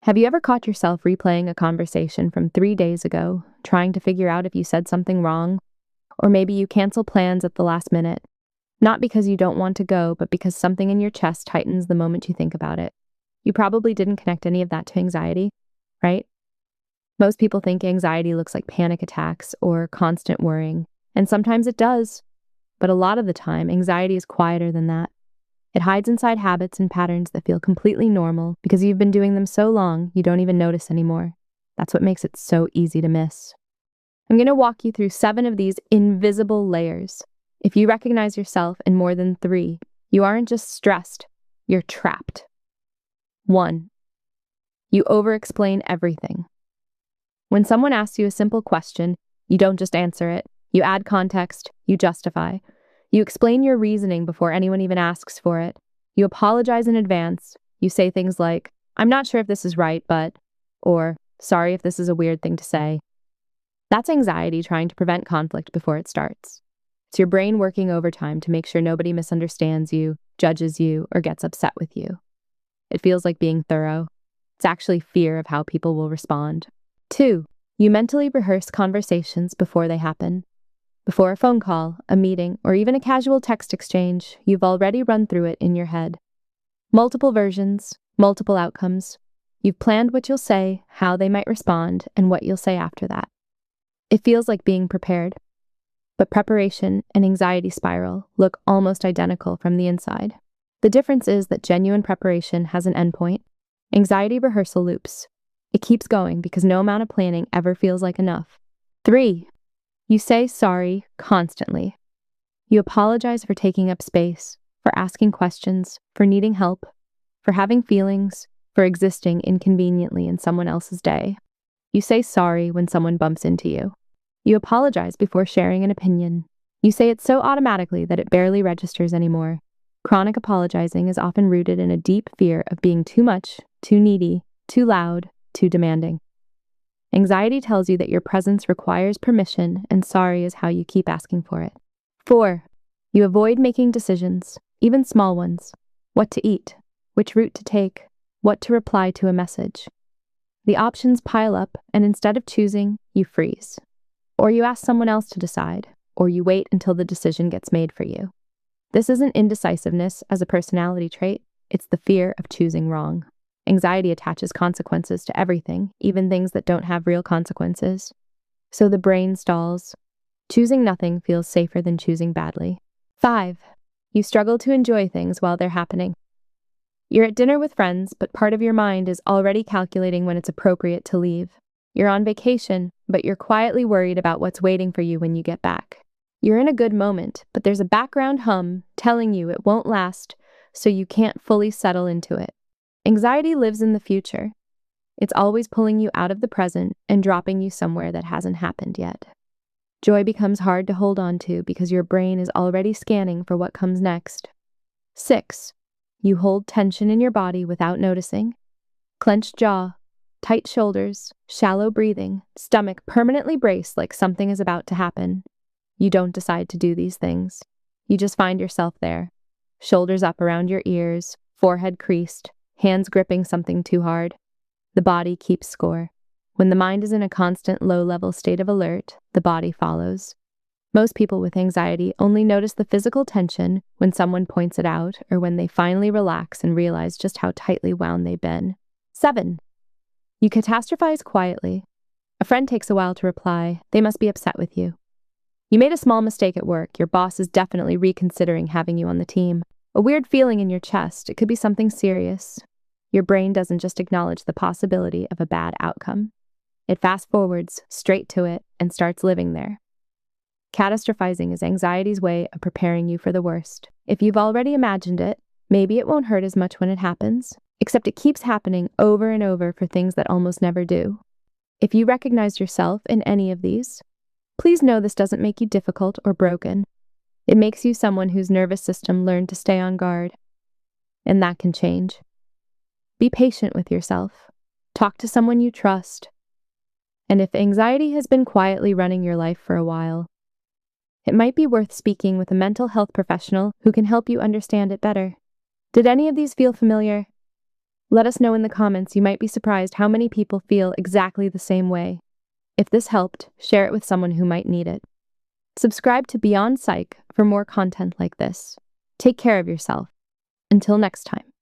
Have you ever caught yourself replaying a conversation from 3 days ago, trying to figure out if you said something wrong? Or maybe you cancel plans at the last minute, not because you don't want to go, but because something in your chest tightens the moment you think about it. You probably didn't connect any of that to anxiety, right? Most people think anxiety looks like panic attacks or constant worrying, and sometimes it does. But a lot of the time, anxiety is quieter than that. It hides inside habits and patterns that feel completely normal because you've been doing them so long you don't even notice anymore. That's what makes it so easy to miss. I'm going to walk you through 7 of these invisible layers. If you recognize yourself in more than 3, you aren't just stressed, you're trapped. 1. You over-explain everything. When someone asks you a simple question, you don't just answer it. You add context, you justify. You explain your reasoning before anyone even asks for it. You apologize in advance. You say things like, "I'm not sure if this is right, but," or "sorry if this is a weird thing to say." That's anxiety trying to prevent conflict before it starts. It's your brain working overtime to make sure nobody misunderstands you, judges you, or gets upset with you. It feels like being thorough. It's actually fear of how people will respond. 2. You mentally rehearse conversations before they happen. Before a phone call, a meeting, or even a casual text exchange, you've already run through it in your head. Multiple versions, multiple outcomes. You've planned what you'll say, how they might respond, and what you'll say after that. It feels like being prepared. But preparation and anxiety spiral look almost identical from the inside. The difference is that genuine preparation has an endpoint. Anxiety rehearsal loops. It keeps going because no amount of planning ever feels like enough. 3. You say sorry constantly. You apologize for taking up space, for asking questions, for needing help, for having feelings, for existing inconveniently in someone else's day. You say sorry when someone bumps into you. You apologize before sharing an opinion. You say it so automatically that it barely registers anymore. Chronic apologizing is often rooted in a deep fear of being too much, too needy, too loud, too demanding. Anxiety tells you that your presence requires permission, and sorry is how you keep asking for it. 4. You avoid making decisions, even small ones. What to eat, which route to take, what to reply to a message. The options pile up, and instead of choosing, you freeze. Or you ask someone else to decide, or you wait until the decision gets made for you. This isn't indecisiveness as a personality trait, it's the fear of choosing wrong. Anxiety attaches consequences to everything, even things that don't have real consequences. So the brain stalls. Choosing nothing feels safer than choosing badly. 5. You struggle to enjoy things while they're happening. You're at dinner with friends, but part of your mind is already calculating when it's appropriate to leave. You're on vacation, but you're quietly worried about what's waiting for you when you get back. You're in a good moment, but there's a background hum telling you it won't last, so you can't fully settle into it. Anxiety lives in the future. It's always pulling you out of the present and dropping you somewhere that hasn't happened yet. Joy becomes hard to hold on to because your brain is already scanning for what comes next. 6. You hold tension in your body without noticing. Clenched jaw, tight shoulders, shallow breathing, stomach permanently braced like something is about to happen. You don't decide to do these things. You just find yourself there. Shoulders up around your ears, forehead creased, hands gripping something too hard. The body keeps score. When the mind is in a constant low-level state of alert, the body follows. Most people with anxiety only notice the physical tension when someone points it out or when they finally relax and realize just how tightly wound they've been. 7. You catastrophize quietly. A friend takes a while to reply. They must be upset with you. You made a small mistake at work. Your boss is definitely reconsidering having you on the team. A weird feeling in your chest. It could be something serious. Your brain doesn't just acknowledge the possibility of a bad outcome. It fast forwards straight to it and starts living there. Catastrophizing is anxiety's way of preparing you for the worst. If you've already imagined it, maybe it won't hurt as much when it happens, except it keeps happening over and over for things that almost never do. If you recognize yourself in any of these, please know this doesn't make you difficult or broken. It makes you someone whose nervous system learned to stay on guard. And that can change. Be patient with yourself. Talk to someone you trust. And if anxiety has been quietly running your life for a while, it might be worth speaking with a mental health professional who can help you understand it better. Did any of these feel familiar? Let us know in the comments. You might be surprised how many people feel exactly the same way. If this helped, share it with someone who might need it. Subscribe to BeyondPsych for more content like this. Take care of yourself. Until next time.